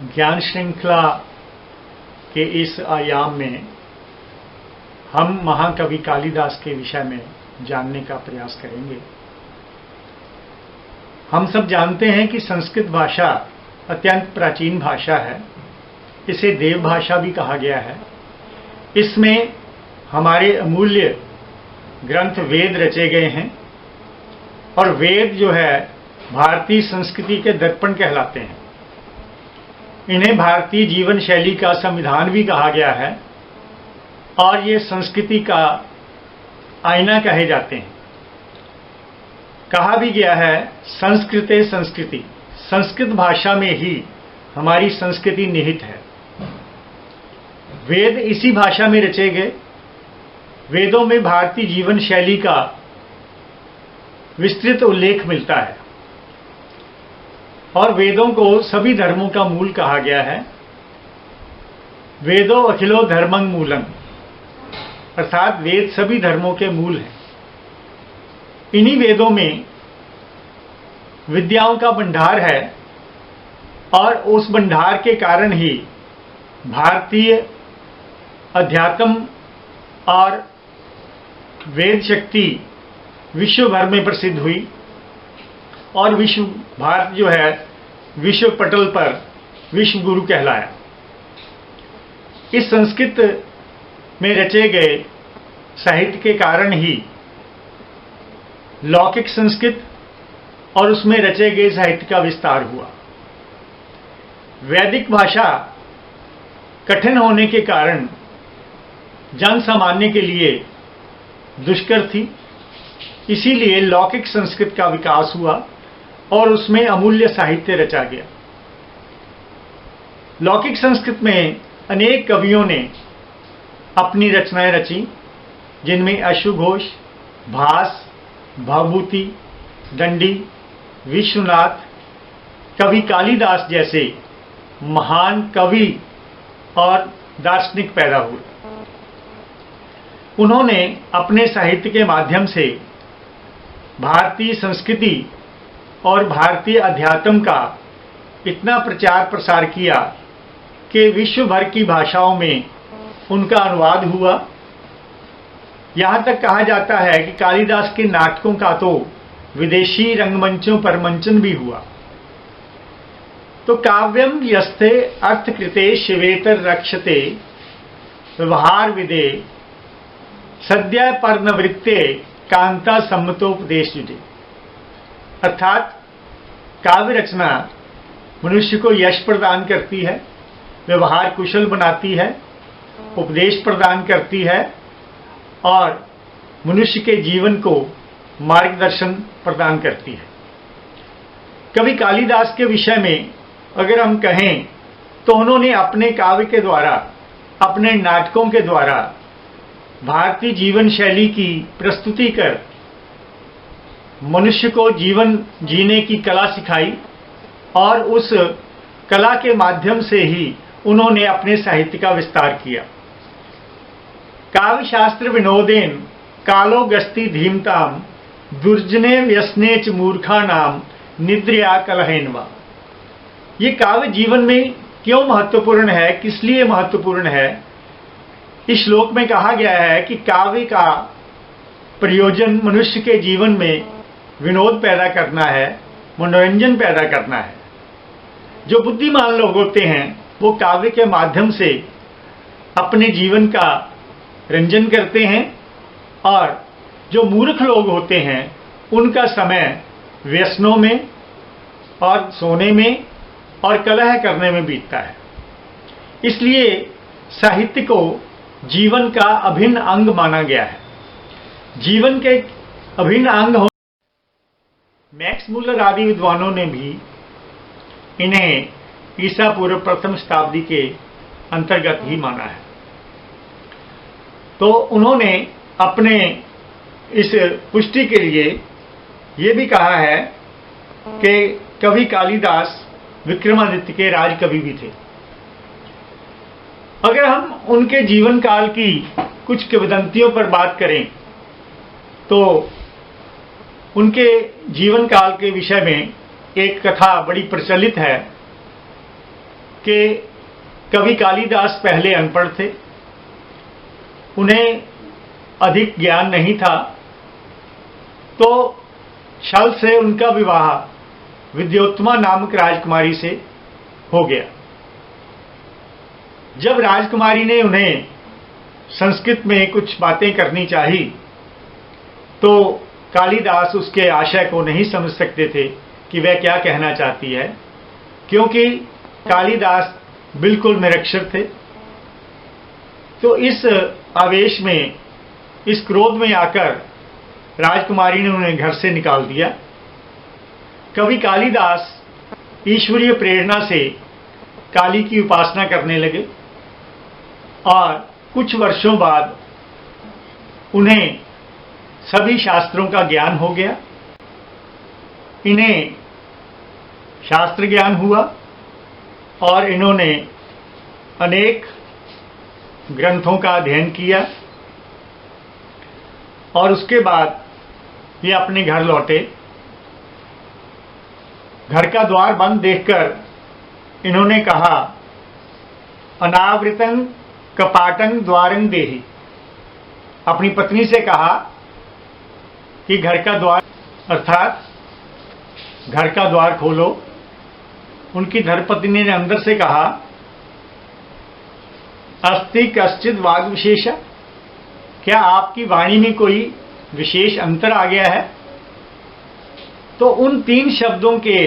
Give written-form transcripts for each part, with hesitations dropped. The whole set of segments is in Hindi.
ज्ञान श्रृंखला के इस आयाम में हम महाकवि कालिदास के विषय में जानने का प्रयास करेंगे। हम सब जानते हैं कि संस्कृत भाषा अत्यंत प्राचीन भाषा है। इसे देव भाषा भी कहा गया है। इसमें हमारे अमूल्य ग्रंथ वेद रचे गए हैं और वेद जो है भारतीय संस्कृति के दर्पण कहलाते हैं। इन्हें भारतीय जीवन शैली का संविधान भी कहा गया है और ये संस्कृति का आईना कहे जाते हैं। कहा भी गया है संस्कृते संस्कृति, संस्कृत भाषा में ही हमारी संस्कृति निहित है। वेद इसी भाषा में रचे गए। वेदों में भारतीय जीवन शैली का विस्तृत उल्लेख मिलता है और वेदों को सभी धर्मों का मूल कहा गया है। वेदो अखिलो धर्मं मूलम्, अर्थात वेद सभी धर्मों के मूल हैं। इन्हीं वेदों में विद्याओं का भंडार है और उस भंडार के कारण ही भारतीय अध्यात्म और वेद शक्ति विश्व भर में प्रसिद्ध हुई और भारत जो है विश्व पटल पर विश्व गुरु कहलाया। इस संस्कृत में रचे गए साहित्य के कारण ही लौकिक संस्कृत और उसमें रचे गए साहित्य का विस्तार हुआ। वैदिक भाषा कठिन होने के कारण जन सामान्य के लिए दुष्कर थी, इसीलिए लौकिक संस्कृत का विकास हुआ और उसमें अमूल्य साहित्य रचा गया। लौकिक संस्कृत में अनेक कवियों ने अपनी रचनाएं रची, जिनमें अश्वघोष, भास, भवभूति, दंडी, विश्वनाथ, कवि कालिदास जैसे महान कवि और दार्शनिक पैदा हुए। उन्होंने अपने साहित्य के माध्यम से भारतीय संस्कृति और भारतीय अध्यात्म का इतना प्रचार प्रसार किया कि विश्व भर की भाषाओं में उनका अनुवाद हुआ। यहाँ तक कहा जाता है कि कालिदास के नाटकों का तो विदेशी रंगमंचों पर मंचन भी हुआ। तो काव्यम यस्ते अर्थकृते शिवेतर रक्षते व्यवहार विदे सद्य पर्णवृत्ते कांता सम्मतोपदेश युजे, अर्थात काव्य रचना मनुष्य को यश प्रदान करती है, व्यवहार कुशल बनाती है, उपदेश प्रदान करती है और मनुष्य के जीवन को मार्गदर्शन प्रदान करती है। कवि कालिदास के विषय में अगर हम कहें तो उन्होंने अपने काव्य के द्वारा, अपने नाटकों के द्वारा भारतीय जीवन शैली की प्रस्तुति कर मनुष्य को जीवन जीने की कला सिखाई और उस कला के माध्यम से ही उन्होंने अपने साहित्य का विस्तार किया। काव्य शास्त्र विनोदेन कालो गस्ती धीमताम दुर्जने व्यसने च मूर्खा नाम निद्रया कलहेनवा। ये काव्य जीवन में क्यों महत्वपूर्ण है, किस लिए महत्वपूर्ण है? इस श्लोक में कहा गया है कि काव्य का प्रयोजन मनुष्य के जीवन में विनोद पैदा करना है, मनोरंजन पैदा करना है। जो बुद्धिमान लोग होते हैं वो काव्य के माध्यम से अपने जीवन का रंजन करते हैं और जो मूर्ख लोग होते हैं उनका समय व्यसनों में और सोने में और कलह करने में बीतता है। इसलिए साहित्य को जीवन का अभिन्न अंग माना गया है। जीवन के अभिन्न अंग हो। मैक्स मुलर आदि विद्वानों ने भी इन्हें ईसा पूर्व प्रथम शताब्दी के अंतर्गत ही माना है। तो उन्होंने अपने इस पुष्टि के लिए ये भी कहा है कि कवि कालिदास विक्रमादित्य के राजकवि भी थे। अगर हम उनके जीवन काल की कुछ किंवदंतियों पर बात करें तो उनके जीवन काल के विषय में एक कथा बड़ी प्रचलित है कि कवि कालिदास पहले अनपढ़ थे, उन्हें अधिक ज्ञान नहीं था, तो छल से उनका विवाह विद्योत्तमा नामक राजकुमारी से हो गया। जब राजकुमारी ने उन्हें संस्कृत में कुछ बातें करनी चाही, तो कालिदास उसके आशय को नहीं समझ सकते थे कि वह क्या कहना चाहती है, क्योंकि कालिदास बिल्कुल निरक्षर थे। तो इस आवेश में, इस क्रोध में आकर राजकुमारी ने उन्हें घर से निकाल दिया। कवि कालिदास ईश्वरीय प्रेरणा से काली की उपासना करने लगे और कुछ वर्षों बाद उन्हें सभी शास्त्रों का ज्ञान हो गया। इन्हें शास्त्र ज्ञान हुआ और इन्होंने अनेक ग्रंथों का अध्ययन किया और उसके बाद ये अपने घर लौटे। घर का द्वार बंद देखकर इन्होंने कहा, अनावृतं कपाटं द्वारं देहि। अपनी पत्नी से कहा कि घर का द्वार, अर्थात घर का द्वार खोलो। उनकी धर्मपत्नी ने अंदर से कहा, अस्ति कश्चित् वाग विशेषः, क्या आपकी वाणी में कोई विशेष अंतर आ गया है? तो उन 3 शब्दों के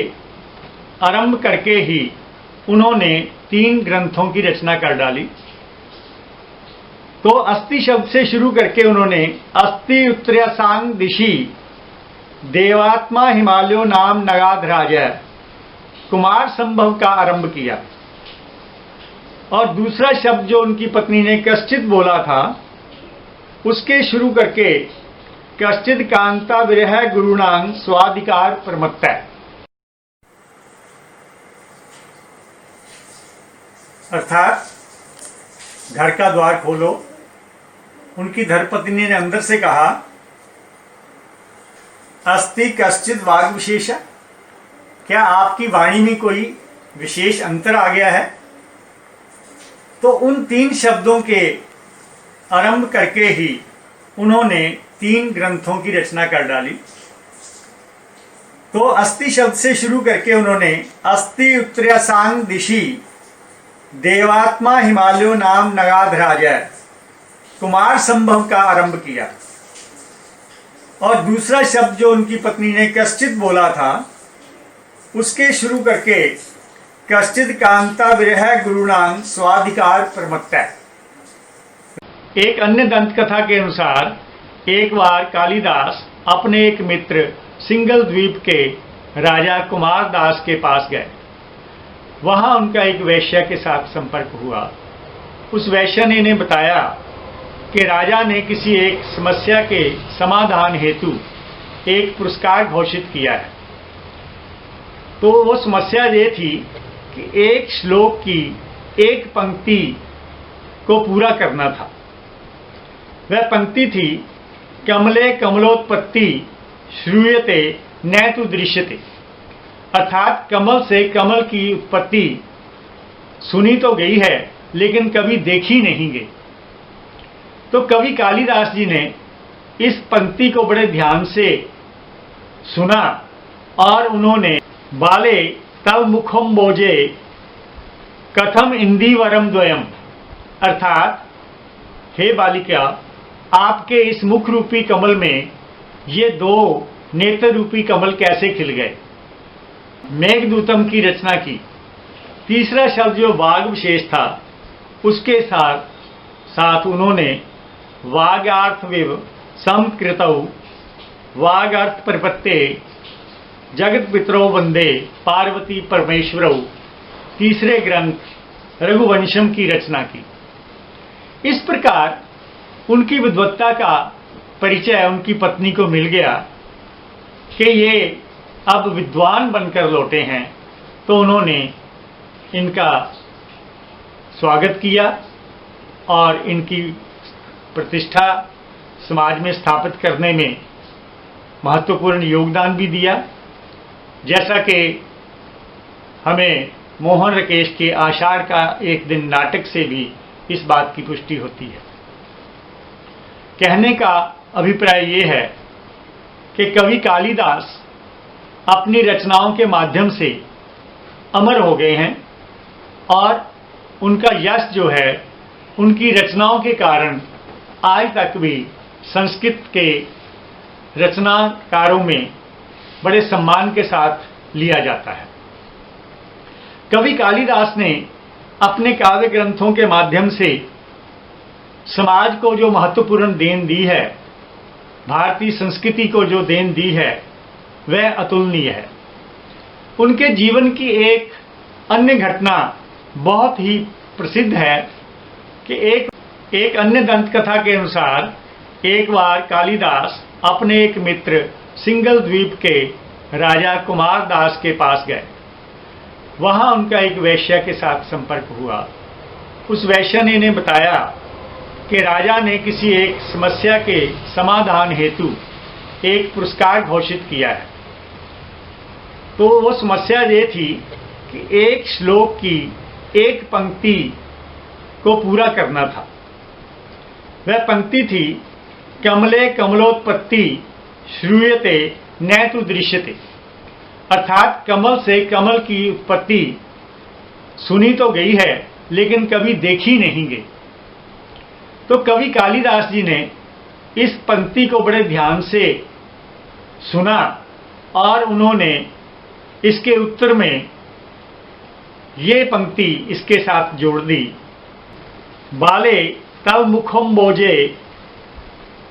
आरंभ करके ही उन्होंने 3 ग्रंथों की रचना कर डाली। तो अस्ति शब्द से शुरू करके उन्होंने अस्ति उत्तरसांग दिशि देवात्मा हिमालयो नाम नगाधराज कुमार संभव का आरंभ किया। और दूसरा शब्द जो उनकी पत्नी ने कश्चित बोला था, उसके शुरू करके कश्चित कांता विरह गुरुणांग स्वाधिकार प्रमत्ता, अर्थात घर का द्वार खोलो। उनकी धर्मपत्नी ने अंदर से कहा, अस्ति कश्चित वाग विशेषः, क्या आपकी वाणी में कोई विशेष अंतर आ गया है? तो उन 3 शब्दों के आरंभ करके ही उन्होंने 3 ग्रंथों की रचना कर डाली। तो अस्ति शब्द से शुरू करके उन्होंने अस्ति उत्तरसांग दिशि देवात्मा हिमालयो नाम नगाधराज कुमार संभव का आरंभ किया। और दूसरा शब्द जो उनकी पत्नी ने कश्चित बोला था, उसके शुरू करके कश्चित कांता विरह गुरुणांग स्वाधिकार प्रमत्ता। एक अन्य दंत कथा के अनुसार एक बार कालिदास अपने एक मित्र सिंगल द्वीप के राजा कुमार दास के पास गए। वहां उनका एक वैश्य के साथ संपर्क हुआ। उस वैश्य ने इन्हें बताया कि राजा ने किसी एक समस्या के समाधान हेतु एक पुरस्कार घोषित किया है। तो वो समस्या ये थी कि एक श्लोक की एक पंक्ति को पूरा करना था। वह पंक्ति थी, कमले कमलोत्पत्ति श्रूयते न तु दृश्यते, अर्थात कमल से कमल की उत्पत्ति सुनी तो गई है लेकिन कभी देखी नहीं गई। तो कवि कालिदास जी ने इस पंक्ति को बड़े ध्यान से सुना और उन्होंने बाले तव मुखम बोजे कथम इंदीवरम द्वयम, अर्थात हे बालिका, आपके इस मुख रूपी कमल में ये 2 नेत्र रूपी कमल कैसे खिल गए। मेघदूतम की रचना की। तीसरा शब्द जो वाग विशेष था, उसके साथ साथ उन्होंने वागार्थविव समकृतौ वागार्थ परिपत्ते जगत पितरो वंदे पार्वती परमेश्वरौ, तीसरे ग्रंथ रघुवंशम की रचना की। इस प्रकार उनकी विद्वत्ता का परिचय उनकी पत्नी को मिल गया कि ये अब विद्वान बनकर लौटे हैं। तो उन्होंने इनका स्वागत किया और इनकी प्रतिष्ठा समाज में स्थापित करने में महत्वपूर्ण योगदान भी दिया। जैसा कि हमें मोहन राकेश के आषाढ़ का एक दिन नाटक से भी इस बात की पुष्टि होती है। कहने का अभिप्राय ये है कि कवि कालिदास अपनी रचनाओं के माध्यम से अमर हो गए हैं और उनका यश जो है उनकी रचनाओं के कारण आज तक भी संस्कृत के रचनाकारों में बड़े सम्मान के साथ लिया जाता है। कवि कालिदास ने अपने काव्य ग्रंथों के माध्यम से समाज को जो महत्वपूर्ण देन दी है, भारतीय संस्कृति को जो देन दी है, वह अतुलनीय है। उनके जीवन की एक अन्य घटना बहुत ही प्रसिद्ध है कि एक अन्य दंत कथा के अनुसार एक बार कालिदास अपने एक मित्र सिंगल द्वीप के राजा कुमार दास के पास गए। वहां उनका एक वैश्य के साथ संपर्क हुआ। उस वैश्य ने इन्हें बताया कि राजा ने किसी एक समस्या के समाधान हेतु एक पुरस्कार घोषित किया है। तो वो समस्या ये थी कि एक श्लोक की एक पंक्ति को पूरा करना था। वह पंक्ति थी, कमले कमलोत्पत्ति श्रूयते न तु दृश्यते, अर्थात कमल से कमल की उत्पत्ति सुनी तो गई है लेकिन कभी देखी नहीं गई। तो कवि कालिदास जी ने इस पंक्ति को बड़े ध्यान से सुना और उन्होंने इसके उत्तर में ये पंक्ति इसके साथ जोड़ दी, बाले तव मुखम बोजे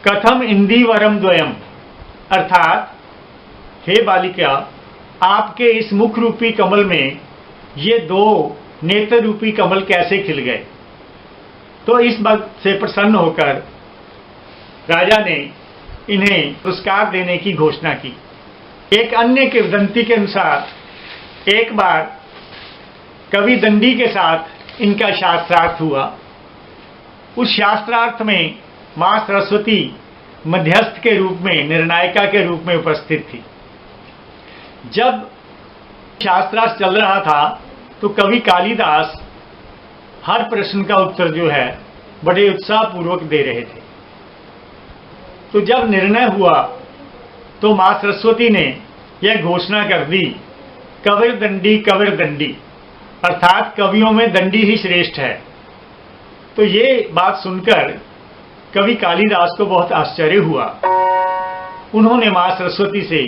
कथम इंदीवरम द्वयम, अर्थात हे बालिका, आपके इस मुख रूपी कमल में ये दो नेत्र रूपी कमल कैसे खिल गए। तो इस बात से प्रसन्न होकर राजा ने इन्हें पुरस्कार देने की घोषणा की। एक अन्य किंवदंती के अनुसार एक बार कवि दंडी के साथ इनका शास्त्रार्थ हुआ। उस शास्त्रार्थ में मां सरस्वती मध्यस्थ के रूप में, निर्णायिका के रूप में उपस्थित थी। जब शास्त्रार्थ चल रहा था तो कवि कालिदास हर प्रश्न का उत्तर जो है बड़े उत्साहपूर्वक दे रहे थे। तो जब निर्णय हुआ तो मां सरस्वती ने यह घोषणा कर दी, कविर दंडी, अर्थात कवियों में दंडी ही श्रेष्ठ है। तो ये बात सुनकर कवि कालिदास को बहुत आश्चर्य हुआ। उन्होंने मां सरस्वती से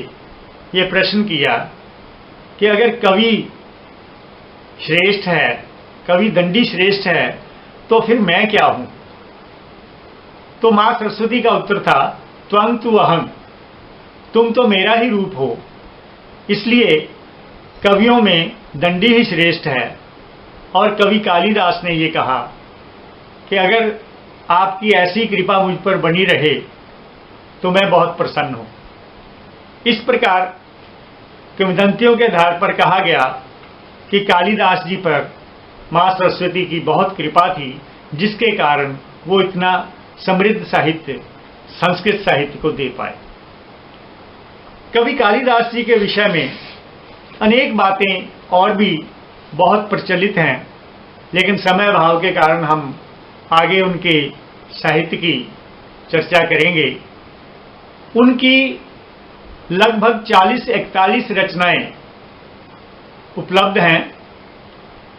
यह प्रश्न किया कि अगर कवि श्रेष्ठ है, कवि दंडी श्रेष्ठ है, तो फिर मैं क्या हूं। तो मां सरस्वती का उत्तर था, त्वं तु अहं, तुम तो मेरा ही रूप हो, इसलिए कवियों में दंडी ही श्रेष्ठ है। और कवि कालिदास ने यह कहा कि अगर आपकी ऐसी कृपा मुझ पर बनी रहे तो मैं बहुत प्रसन्न हूं। इस प्रकार किंवदंतियों के आधार पर कहा गया कि कालिदास जी पर मां सरस्वती की बहुत कृपा थी, जिसके कारण वो इतना समृद्ध साहित्य, संस्कृत साहित्य को दे पाए। कवि कालिदास जी के विषय में अनेक बातें और भी बहुत प्रचलित हैं, लेकिन समय अभाव के कारण हम आगे उनके साहित्य की चर्चा करेंगे। उनकी लगभग 40-41 रचनाएं उपलब्ध हैं,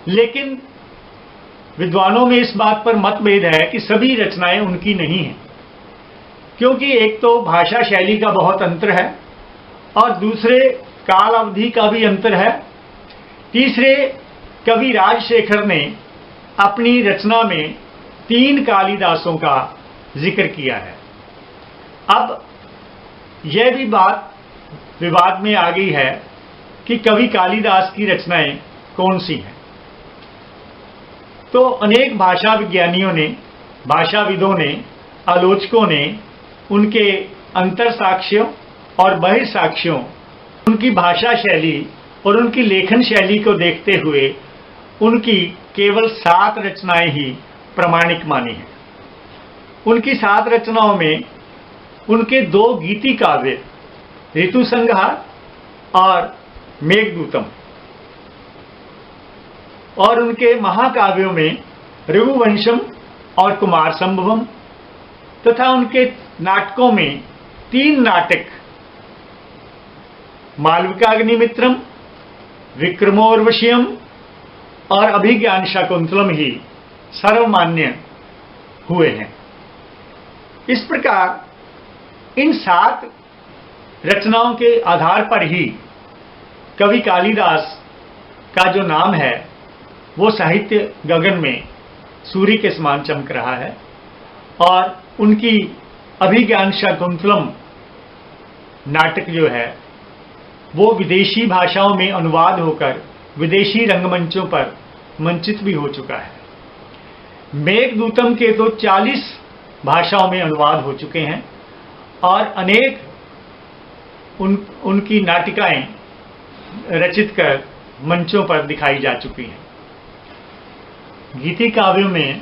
लेकिन विद्वानों में इस बात पर मतभेद है कि सभी रचनाएं उनकी नहीं हैं, क्योंकि एक तो भाषा शैली का बहुत अंतर है और दूसरे काल अवधि का भी अंतर है। तीसरे, कवि राजशेखर ने अपनी रचना में 3 कालिदासों का जिक्र किया है। अब यह भी बात विवाद में आ गई है कि कवि कालिदास की रचनाएं कौन सी हैं। तो अनेक भाषा विज्ञानियों ने, भाषाविदों ने, आलोचकों ने उनके अंतर साक्ष्यों और बहिर्साक्ष्यों, उनकी भाषा शैली और उनकी लेखन शैली को देखते हुए उनकी केवल 7 रचनाएं ही प्रामाणिक मानी हैं। उनकी 7 रचनाओं में उनके 2 गीति काव्य, ऋतुसंहार और मेघदूतम, और उनके महाकाव्यों में रघुवंशम और कुमार संभवम तथा उनके नाटकों में 3 नाटक मालविकाग्निमित्रम, विक्रमोर्वशीयम और अभिज्ञान शाकुंतलम ही सर्वमान्य हुए हैं। इस प्रकार इन 7 रचनाओं के आधार पर ही कवि कालिदास का जो नाम है वो साहित्य गगन में सूर्य के समान चमक रहा है और उनकी अभिज्ञान शाकुंतलम नाटक जो है वो विदेशी भाषाओं में अनुवाद होकर विदेशी रंगमंचों पर मंचित भी हो चुका है। मेघदूतम के तो 40 भाषाओं में अनुवाद हो चुके हैं और अनेक उनकी नाटिकाएं रचित कर मंचों पर दिखाई जा चुकी हैं। गीति काव्यों में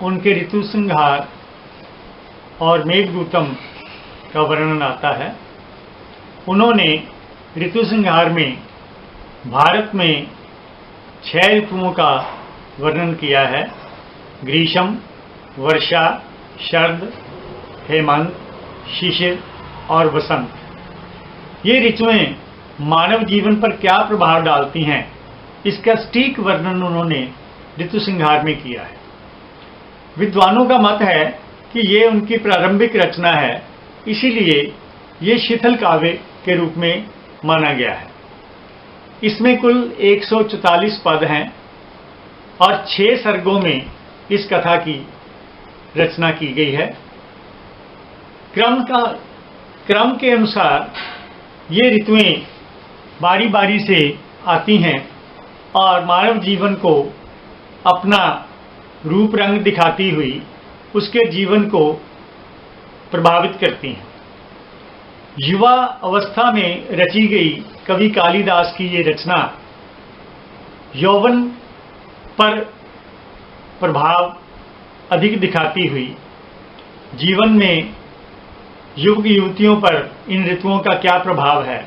उनके ऋतु संहार और मेघदूतम का वर्णन आता है। उन्होंने ऋतु संहार में भारत में 6 ऋतुओं का वर्णन किया है: ग्रीष्म, वर्षा, शरद, हेमंत, शिशिर और वसंत। ये ऋतुएं मानव जीवन पर क्या प्रभाव डालती हैं, इसका सटीक वर्णन उन्होंने ऋतु संहार में किया है। विद्वानों का मत है कि ये उनकी प्रारंभिक रचना है, इसीलिए ये शिथिल काव्य के रूप में माना गया है। इसमें कुल 144 पद हैं और 6 सर्गों में इस कथा की रचना की गई है। क्रम के अनुसार ये ऋतुएं बारी बारी से आती हैं और मानव जीवन को अपना रूप रंग दिखाती हुई उसके जीवन को प्रभावित करती हैं। युवा अवस्था में रची गई कवि कालिदास की ये रचना यौवन पर प्रभाव अधिक दिखाती हुई जीवन में युवक युवतियों पर इन ऋतुओं का क्या प्रभाव है,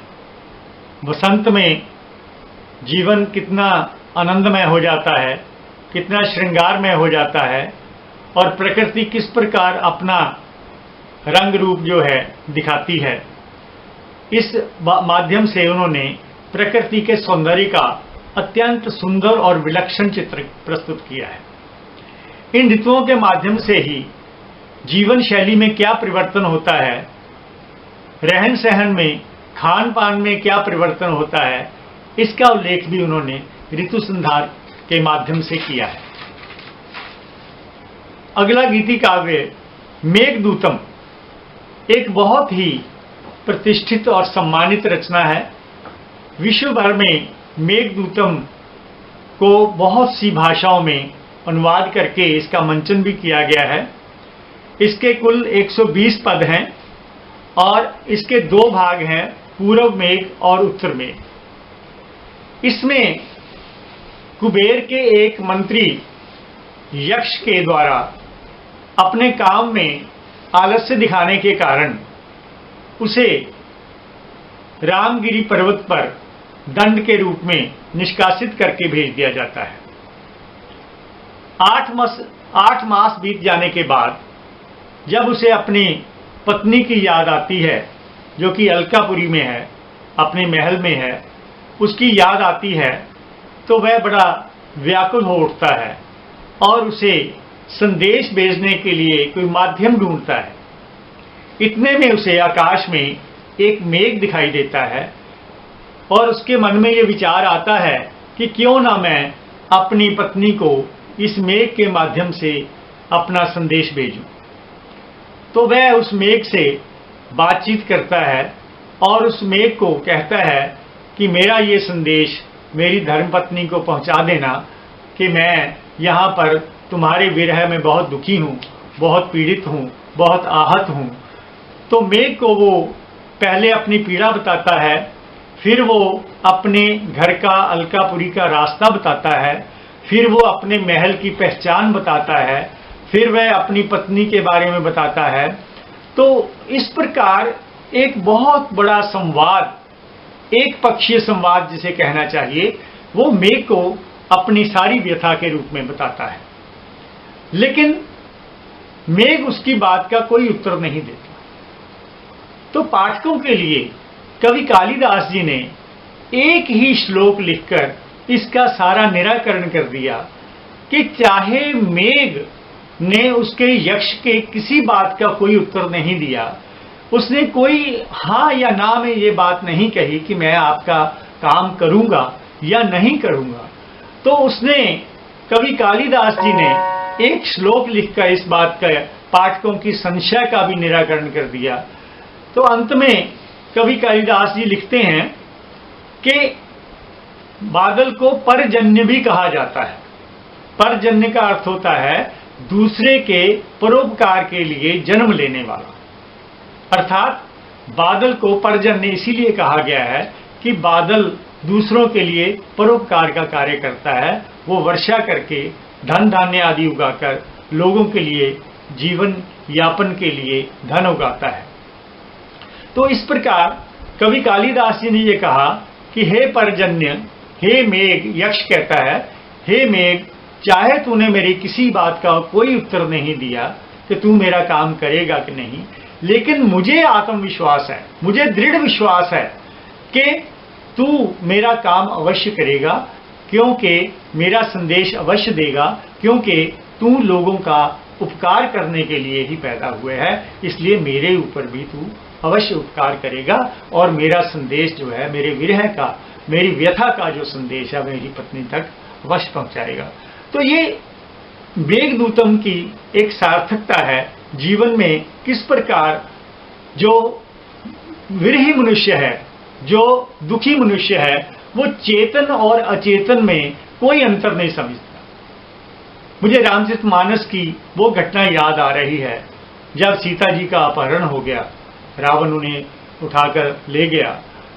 वसंत में जीवन कितना आनंदमय हो जाता है, कितना श्रृंगारमय हो जाता है और प्रकृति किस प्रकार अपना रंग रूप जो है दिखाती है। इस माध्यम से उन्होंने प्रकृति के सौंदर्य का अत्यंत सुंदर और विलक्षण चित्र प्रस्तुत किया है। इन ऋतुओं के माध्यम से ही जीवन शैली में क्या परिवर्तन होता है, रहन सहन में, खान पान में क्या परिवर्तन होता है, इसका उल्लेख भी उन्होंने ऋतु संहार के माध्यम से किया है। अगला गीति काव्य मेघदूतम एक बहुत ही प्रतिष्ठित और सम्मानित रचना है। विश्व भर में मेघदूतम को बहुत सी भाषाओं में अनुवाद करके इसका मंचन भी किया गया है। इसके कुल 120 पद हैं और इसके 2 भाग हैं, पूर्व मेघ और उत्तर मेघ। इसमें कुबेर के एक मंत्री यक्ष के द्वारा अपने काम में आलस्य दिखाने के कारण उसे रामगिरी पर्वत पर दंड के रूप में निष्कासित करके भेज दिया जाता है। 8 मास बीत जाने के बाद जब उसे अपनी पत्नी की याद आती है, जो कि अलकापुरी में है, अपने महल में है, उसकी याद आती है, तो वह बड़ा व्याकुल हो उठता है और उसे संदेश भेजने के लिए कोई माध्यम ढूंढता है। इतने में उसे आकाश में एक मेघ दिखाई देता है और उसके मन में ये विचार आता है कि क्यों ना मैं अपनी पत्नी को इस मेघ के माध्यम से अपना संदेश भेजूं। तो वह उस मेघ से बातचीत करता है और उस मेघ को कहता है कि मेरा ये संदेश मेरी धर्मपत्नी को पहुंचा देना कि मैं यहाँ पर तुम्हारे विरह में बहुत दुखी हूँ, बहुत पीड़ित हूँ, बहुत आहत हूँ। तो मेघ को वो पहले अपनी पीड़ा बताता है, फिर वो अपने घर का अलकापुरी का रास्ता बताता है, फिर वो अपने महल की पहचान बताता है, फिर वह अपनी पत्नी के बारे में बताता है। तो इस प्रकार एक बहुत बड़ा संवाद, एक पक्षीय संवाद जिसे कहना चाहिए, वो मेघ को अपनी सारी व्यथा के रूप में बताता है। लेकिन मेघ उसकी बात का कोई उत्तर नहीं देता। तो पाठकों के लिए कवि कालिदास जी ने एक ही श्लोक लिखकर इसका सारा निराकरण कर दिया कि चाहे मेघ ने उसके यक्ष के किसी बात का कोई उत्तर नहीं दिया, उसने कोई हाँ या ना में ये बात नहीं कही कि मैं आपका काम करूंगा या नहीं करूंगा, तो उसने कवि कालिदास जी ने एक श्लोक लिखकर इस बात का पाठकों की संशय का भी निराकरण कर दिया। तो अंत में कवि कालिदास जी लिखते हैं कि बादल को परजन्य भी कहा जाता है। परजन्य का अर्थ होता है दूसरे के परोपकार के लिए जन्म लेने वाला। अर्थात बादल को परजन्य इसीलिए कहा गया है कि बादल दूसरों के लिए परोपकार का कार्य करता है। वो वर्षा करके धन धान्य आदि उगाकर लोगों के लिए जीवन यापन के लिए धन उगाता है। तो इस प्रकार कवि कालिदास जी ने ये कहा कि हे परजन्य, हे मेघ, यक्ष कहता है, हे मेघ, चाहे तूने मेरी किसी बात का कोई उत्तर नहीं दिया कि तू मेरा काम करेगा कि नहीं, लेकिन मुझे आत्मविश्वास है, मुझे दृढ़ विश्वास है कि तू मेरा काम अवश्य करेगा, क्योंकि मेरा संदेश अवश्य देगा, क्योंकि तू लोगों का उपकार करने के लिए ही पैदा हुए है, इसलिए मेरे ऊपर भी तू अवश्य उपकार करेगा और मेरा संदेश जो है, मेरे विरह का, मेरी व्यथा का जो संदेश है, मेरी पत्नी तक अवश्य पहुंचाएगा। तो ये मेघदूतम की एक सार्थकता है जीवन में, किस प्रकार जो विरही मनुष्य है, जो दुखी मनुष्य है, वो चेतन और अचेतन में कोई अंतर नहीं समझता। मुझे रामचरितमानस की वो घटना याद आ रही है जब सीता जी का अपहरण हो गया, रावण उन्हें उठाकर ले गया,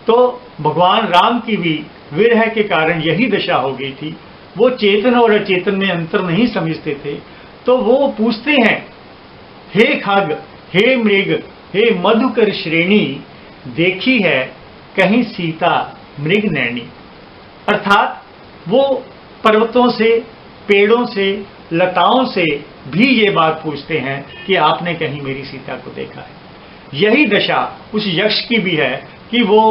तो भगवान राम की भी विरह के कारण यही दशा हो गई थी। वो चेतन और अचेतन में अंतर नहीं समझते थे। तो वो पूछते हैं, हे खग, हे मृग, हे मधुकर श्रेणी, देखी है कहीं सीता मृग नैनी। अर्थात वो पर्वतों से, पेड़ों से, लताओं से भी ये बात पूछते हैं कि आपने कहीं मेरी सीता को देखा है। यही दशा उस यक्ष की भी है कि वो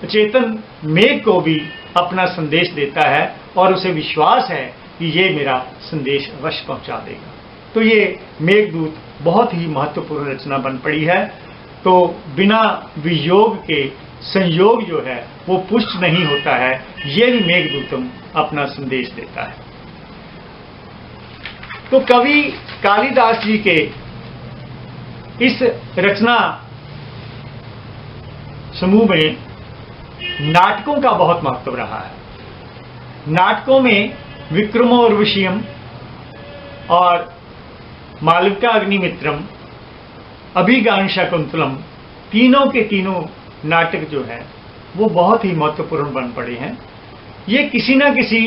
चेतन मेघ को भी अपना संदेश देता है और उसे विश्वास है कि ये मेरा संदेश अवश्य पहुंचा देगा। तो ये मेघदूत बहुत ही महत्वपूर्ण रचना बन पड़ी है। तो बिना वियोग के संयोग जो है वो पुष्ट नहीं होता है, ये भी मेघदूतम अपना संदेश देता है। तो कवि कालिदास जी के इस रचना समूह में नाटकों का बहुत महत्व रहा है। नाटकों में विक्रमोर्वशीयम और मालविका अग्निमित्रम, अभिज्ञान शाकुंतलम, तीनों के तीनों नाटक जो है वो बहुत ही महत्वपूर्ण बन पड़े हैं। ये किसी न किसी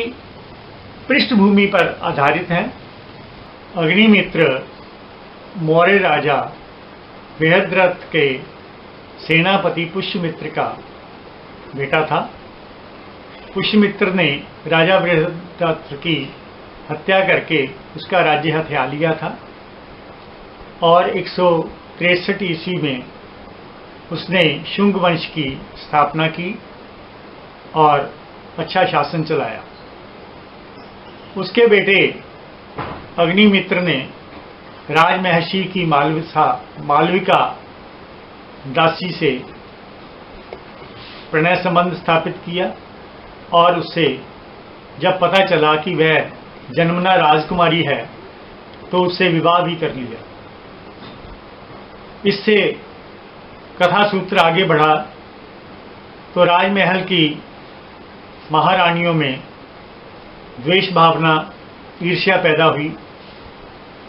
पृष्ठभूमि पर आधारित हैं। अग्निमित्र मौर्य राजा बृहद्रथ के सेनापति पुष्यमित्र का बेटा था। पुष्यमित्र ने राजा बृहद्रथ की हत्या करके उसका राज्य हथिया लिया था और 163 ईस्वी में उसने शुंग वंश की स्थापना की और अच्छा शासन चलाया। उसके बेटे अग्निमित्र ने राजमहर्षि की मालविका दासी से प्रणय संबंध स्थापित किया और उससे जब पता चला कि वह जन्मना राजकुमारी है तो उससे विवाह भी कर लिया। इससे कथा सूत्र आगे बढ़ा तो राजमहल की महारानियों में द्वेष भावना, ईर्ष्या पैदा हुई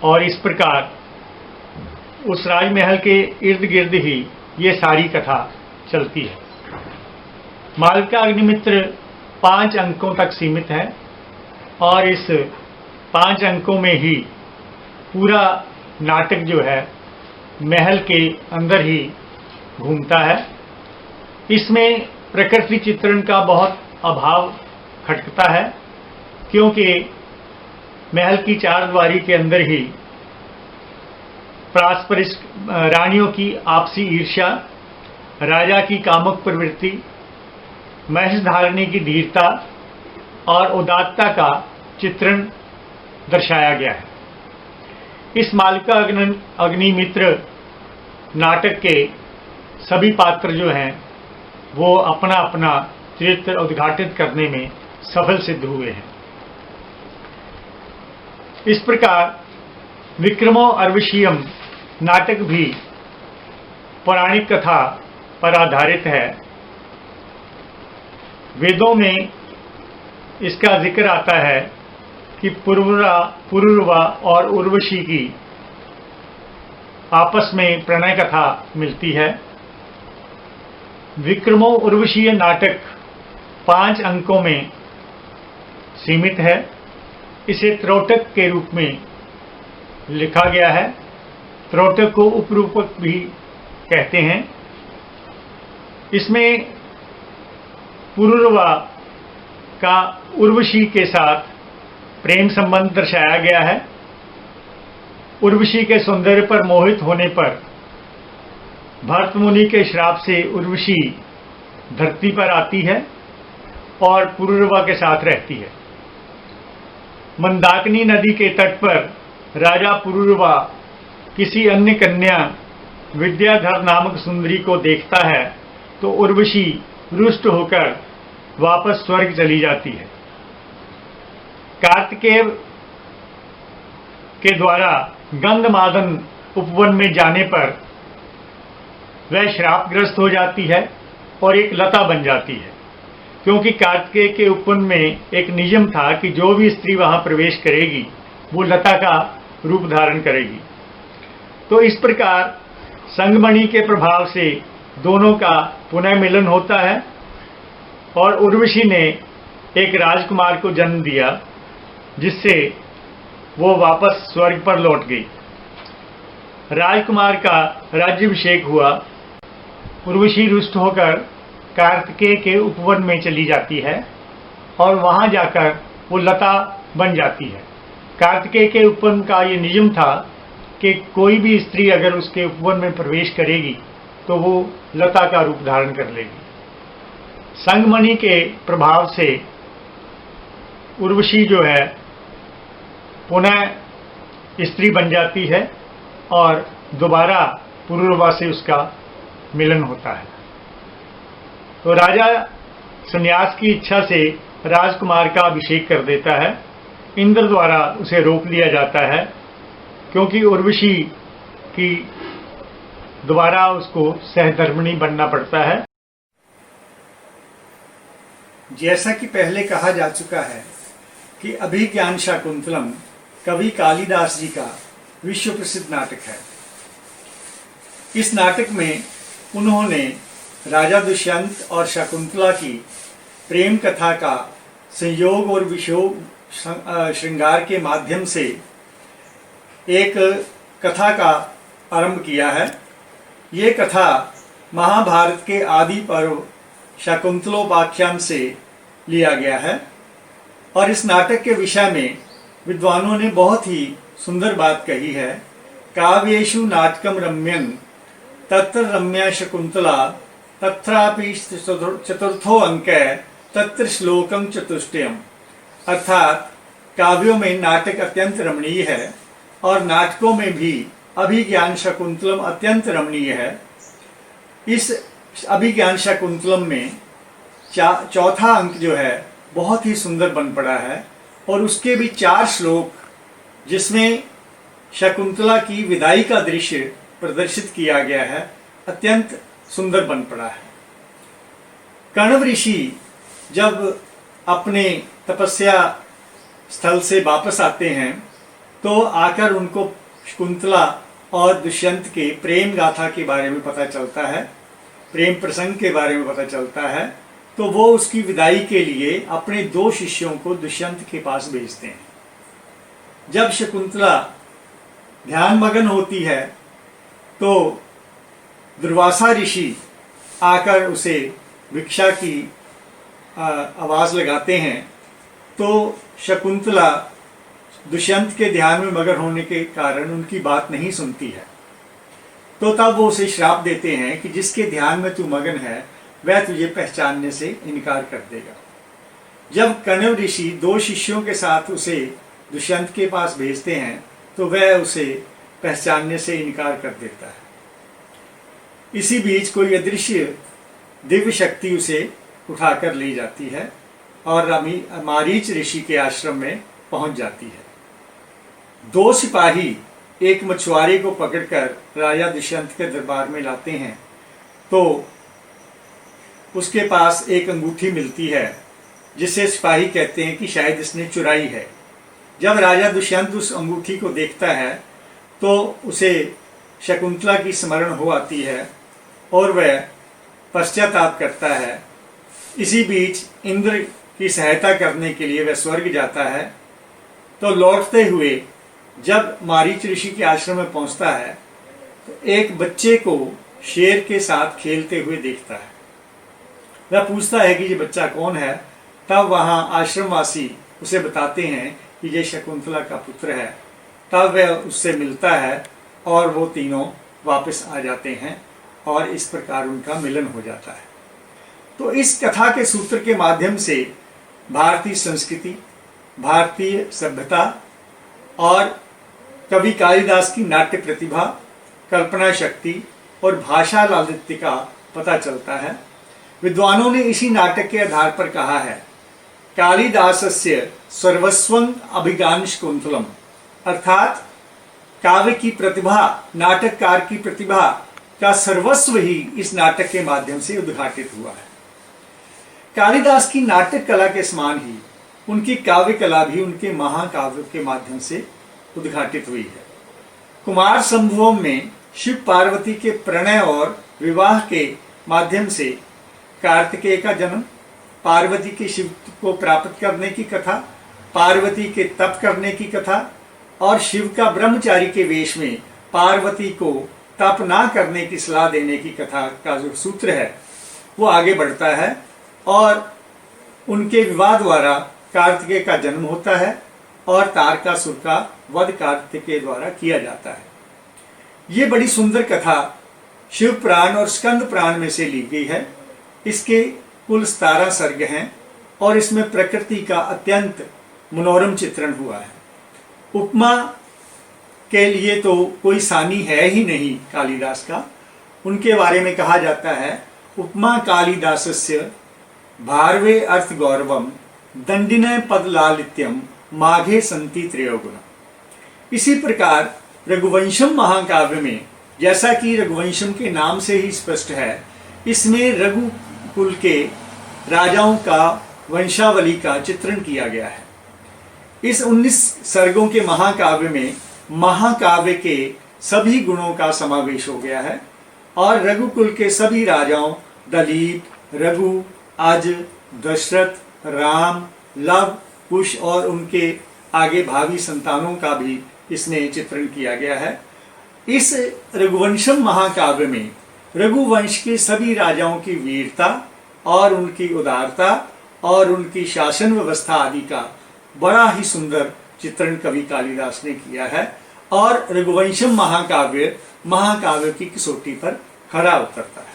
और इस प्रकार उस राजमहल के इर्द गिर्द ही ये सारी कथा चलती है। मालविका अग्निमित्र 5 अंकों तक सीमित है और इस 5 अंकों में ही पूरा नाटक जो है महल के अंदर ही घूमता है। इसमें प्रकृति चित्रण का बहुत अभाव खटकता है क्योंकि महल की चारदीवारी के अंदर ही पारस्परिक रानियों की आपसी ईर्ष्या, राजा की कामुक प्रवृत्ति, महिषधारिणी की धीरता और उदात्तता का चित्रण दर्शाया गया है। इस मालविका अग्निमित्र नाटक के सभी पात्र जो हैं वो अपना अपना चरित्र उद्घाटित करने में सफल सिद्ध हुए हैं। इस प्रकार विक्रमो अर्वशीयम नाटक भी पौराणिक कथा पर आधारित है। वेदों में इसका जिक्र आता है कि पुरुरवा और उर्वशी की आपस में प्रणय कथा मिलती है। विक्रमो उर्वशीय नाटक 5 अंकों में सीमित है। इसे त्रोटक के रूप में लिखा गया है। त्रोटक को उपरूपक भी कहते हैं। इसमें पुरुरवा का उर्वशी के साथ प्रेम संबंध दर्शाया गया है। उर्वशी के सौंदर्य पर मोहित होने पर भरत मुनि के श्राप से उर्वशी धरती पर आती है और पुरुरवा के साथ रहती है। मंदाकिनी नदी के तट पर राजा पुरुरवा किसी अन्य कन्या विद्याधर नामक सुंदरी को देखता है तो उर्वशी रुष्ट होकर वापस स्वर्ग चली जाती है। कार्तिकेय के द्वारा गंधमादन उपवन में जाने पर वह श्रापग्रस्त हो जाती है और एक लता बन जाती है, क्योंकि कार्तिकेय के उपवन में एक नियम था कि जो भी स्त्री वहां प्रवेश करेगी वो लता का रूप धारण करेगी। तो इस प्रकार संगमणि के प्रभाव से दोनों का पुनः मिलन होता है और उर्वशी ने एक राजकुमार को जन्म दिया, जिससे वो वापस स्वर्ग पर लौट गई। राजकुमार का राज्याभिषेक हुआ। उर्वशी रुष्ट होकर कार्तिकेय के उपवन में चली जाती है और वहां जाकर वो लता बन जाती है। कार्तिकेय के उपवन का ये नियम था कि कोई भी स्त्री अगर उसके उपवन में प्रवेश करेगी तो वो लता का रूप धारण कर लेगी। संगमणि के प्रभाव से उर्वशी जो है पुनः स्त्री बन जाती है और दोबारा पुरुरवा से उसका मिलन होता है। तो राजा संन्यास की इच्छा से राजकुमार का अभिषेक कर देता है। इंद्र द्वारा उसे रोक लिया जाता है, क्योंकि उर्वशी की दोबारा उसको सहधर्मिणी बनना पड़ता है। जैसा कि पहले कहा जा चुका है कि अभिज्ञान शाकुंतलम कवि कालिदास जी का विश्व प्रसिद्ध नाटक है। इस नाटक में उन्होंने राजा दुष्यंत और शकुंतला की प्रेम कथा का संयोग और विषोग श्रृंगार के माध्यम से एक कथा का आरंभ किया है। ये कथा महाभारत के आदि पर्व शकुंतलोपाख्यान से लिया गया है और इस नाटक के विषय में विद्वानों ने बहुत ही सुंदर बात कही है। काव्येषु नाटकम रम्यन तत्र रम्या शकुंतला तत्रापि चतुर्थो अंक तत्र श्लोकम चतुष्टयम। अर्थात काव्यों में नाटक अत्यंत रमणीय है और नाटकों में भी अभिज्ञान शाकुंतलम अत्यंत रमणीय है। इस अभिज्ञान शाकुंतलम में चौथा अंक जो है बहुत ही सुंदर बन पड़ा है और उसके भी 4 श्लोक जिसमें शकुंतला की विदाई का दृश्य प्रदर्शित किया गया है अत्यंत सुंदर बन पड़ा है। कण्व ऋषि जब अपने तपस्या स्थल से वापस आते हैं तो आकर उनको शकुंतला और दुष्यंत के प्रेम गाथा के बारे में पता चलता है, प्रेम प्रसंग के बारे में पता चलता है। तो वो उसकी विदाई के लिए अपने 2 शिष्यों को दुष्यंत के पास भेजते हैं। जब शकुंतला ध्यानमग्न होती है तो दुर्वासा ऋषि आकर उसे भिक्षा की आवाज लगाते हैं तो शकुंतला दुष्यंत के ध्यान में मगन होने के कारण उनकी बात नहीं सुनती है। तो तब वो उसे श्राप देते हैं कि जिसके ध्यान में तू मगन है वह तुझे पहचानने से इनकार कर देगा। जब कण्व ऋषि 2 शिष्यों के साथ उसे दुष्यंत के पास भेजते हैं तो वह उसे पहचानने से इनकार कर देता है। इसी बीच कोई अदृश्य दिव्य शक्ति उसे उठाकर ले जाती है और मारीच ऋषि के आश्रम में पहुंच जाती है। 2 सिपाही एक मछुआरे को पकड़कर राजा दुष्यंत के दरबार में लाते हैं तो उसके पास एक अंगूठी मिलती है जिसे सिपाही कहते हैं कि शायद इसने चुराई है। जब राजा दुष्यंत उस अंगूठी को देखता है तो उसे शकुंतला की स्मरण हो आती है और वह पश्चाताप करता है। इसी बीच इंद्र की सहायता करने के लिए वह स्वर्ग जाता है। तो लौटते हुए जब मारीच ऋषि के आश्रम में पहुंचता है तो एक बच्चे को शेर के साथ खेलते हुए देखता है। वह पूछता है कि ये बच्चा कौन है। तब वहां आश्रमवासी उसे बताते हैं कि ये शकुंतला का पुत्र है। तब वह उससे मिलता है और वो तीनों वापस आ जाते हैं और इस प्रकार उनका मिलन हो जाता है। तो इस कथा के सूत्र के माध्यम से भारतीय संस्कृति, भारतीय सभ्यता और कवि कालिदास की नाट्य प्रतिभा, कल्पना शक्ति और भाषा लालित्य का पता चलता है। विद्वानों ने इसी नाटक के आधार पर कहा है कालिदासस्य सर्वस्वं अभिज्ञान शाकुंतलम, अर्थात काव्य की प्रतिभा, नाटककार की प्रतिभा का सर्वस्व ही इस नाटक के माध्यम से उद्घाटित हुआ है। कालिदास की नाटक कला के समान ही उनकी काव्य कला भी उनके महाकाव्य के माध्यम से उद्घाटित हुई है। कुमार संभवम में शिव पार्वती के प्रणय और विवाह के माध्यम से कार्तिकेय का जन्म, पार्वती के शिव को प्राप्त करने की कथा, पार्वती के तप करने की कथा और शिव का ब्रह्मचारी के वेश में पार्वती को तप ना करने की सलाह देने की कथा का जो सूत्र है वो आगे बढ़ता है और उनके विवाह द्वारा कार्तिकेय का जन्म होता है और तारकासुर का वध कार्तिकेय द्वारा किया जाता है। ये बड़ी सुंदर कथा शिव पुराण और स्कंद पुराण में से ली गई है। इसके कुल 17 सर्ग हैं और इसमें प्रकृति का अत्यंत मनोरम चित्रण हुआ है। उपमा के लिए तो कोई सानी है ही नहीं कालिदास का। उनके बारे में कहा जाता है उपमा कालिदासस्य भारवे अर्थ गौरवम दंडिनय पद लालित्यम माघे संति त्रयोगुण। इसी प्रकार रघुवंशम महाकाव्य में, जैसा कि रघुवंशम के नाम से ही स्पष्ट है, इसमें रघुकुल के राजाओं का वंशावली का चित्रण किया गया है। इस 19 सर्गों के महाकाव्य में महाकाव्य के सभी गुणों का समावेश हो गया है और रघुकुल के सभी राजाओं दलीप, रघु, अज, दशरथ, राम, लव, कुश और उनके आगे भावी संतानों का भी इसमें चित्रण किया गया है। इस रघुवंशम महाकाव्य में रघुवंश के सभी राजाओं की वीरता और उनकी उदारता और उनकी शासन व्यवस्था आदि का बड़ा ही सुंदर चित्रण कवि कालिदास ने किया है और रघुवंशम महाकाव्य की कसौटी पर खरा उतरता है।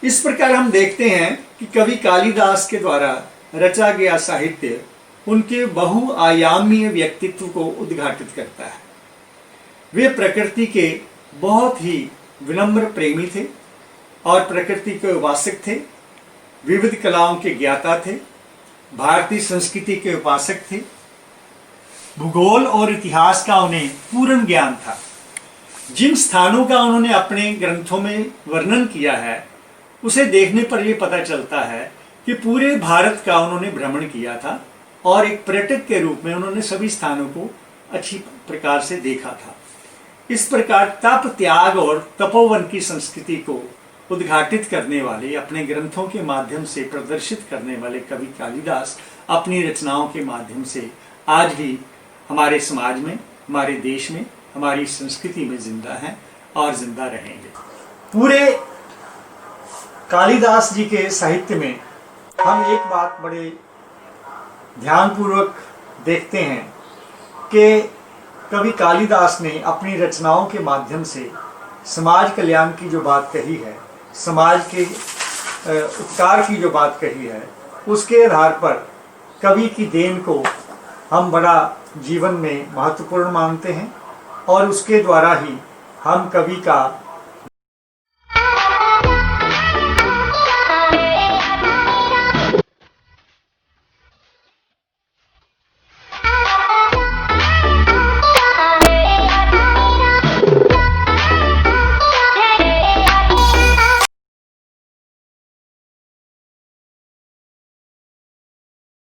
इस प्रकार हम देखते हैं कि कवि कालिदास के द्वारा रचा गया साहित्य उनके बहुआयामीय व्यक्तित्व को उद्घाटित करता है। वे प्रकृति के बहुत ही विनम्र प्रेमी थे और प्रकृति के उपासक थे, विविध कलाओं के ज्ञाता थे, भारतीय संस्कृति के उपासक थे। भूगोल और इतिहास का उन्हें पूर्ण ज्ञान था। जिन स्थानों का उन्होंने अपने ग्रंथों में वर्णन किया है उसे देखने पर यह पता चलता है कि पूरे भारत का उन्होंने भ्रमण किया था और एक पर्यटक के रूप में उन्होंने सभी स्थानों को अच्छी प्रकार से देखा था। इस प्रकार तप, त्याग और तपोवन की संस्कृति को उद्घाटित करने वाले, अपने ग्रंथों के माध्यम से प्रदर्शित करने वाले कवि कालिदास अपनी रचनाओं के माध्यम से आज भी हमारे समाज में, हमारे देश में, हमारी संस्कृति में जिंदा हैं और जिंदा रहेंगे। पूरे कालिदास जी के साहित्य में हम एक बात बड़े ध्यानपूर्वक देखते हैं कि कवि कालिदास ने अपनी रचनाओं के माध्यम से समाज कल्याण की जो बात कही है, समाज के उपकार की जो बात कही है, उसके आधार पर कवि की देन को हम बड़ा जीवन में महत्वपूर्ण मानते हैं और उसके द्वारा ही हम कवि का